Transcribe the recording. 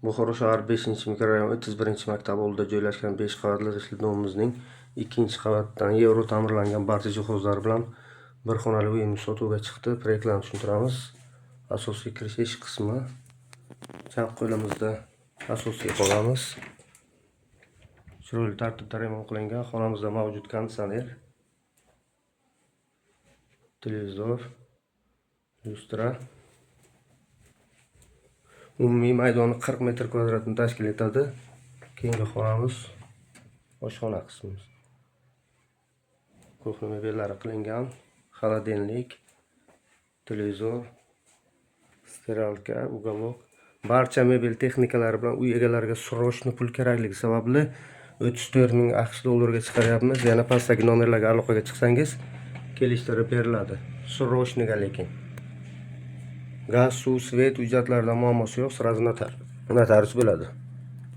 Buxoro shahar 5-mikrorayon 31-maktab oldida joylashgan 5 qavatli ishli domimizning 2-qavatdan yevro ta'mirlangan barcha jihozlar bilan bir xonali uyimiz sotuvga chiqdi. Proyektlarni tushuntiramiz. Asosiy kirish eshik qismi. Chap qo'limizda asosiy xonamiz. Chiroyli tartibda remont qilingan. Xonamizda mavjud konditsioner, televizor, lyustra. Umumiy maydoni 40 metr kvadratni tashkil etadi. Keyingi xonamiz oshxona qismimiz. Kuxnya mebellari qilingan, xolodilnik, televizor, steralka, uголок. Barcha mebel texnikalari bilan uy egalariga srochniy pul kerakligi sababli 34 ming AQSh dollariga chiqaryapmiz. Yana pastdagi nomerlarga aloqaga chiqsangiz kelishtirib beriladi. Srochniga lekin. Gaz, suv, svet hujjatlaridan muammosi yo'q, sразу notarius bo'ladi.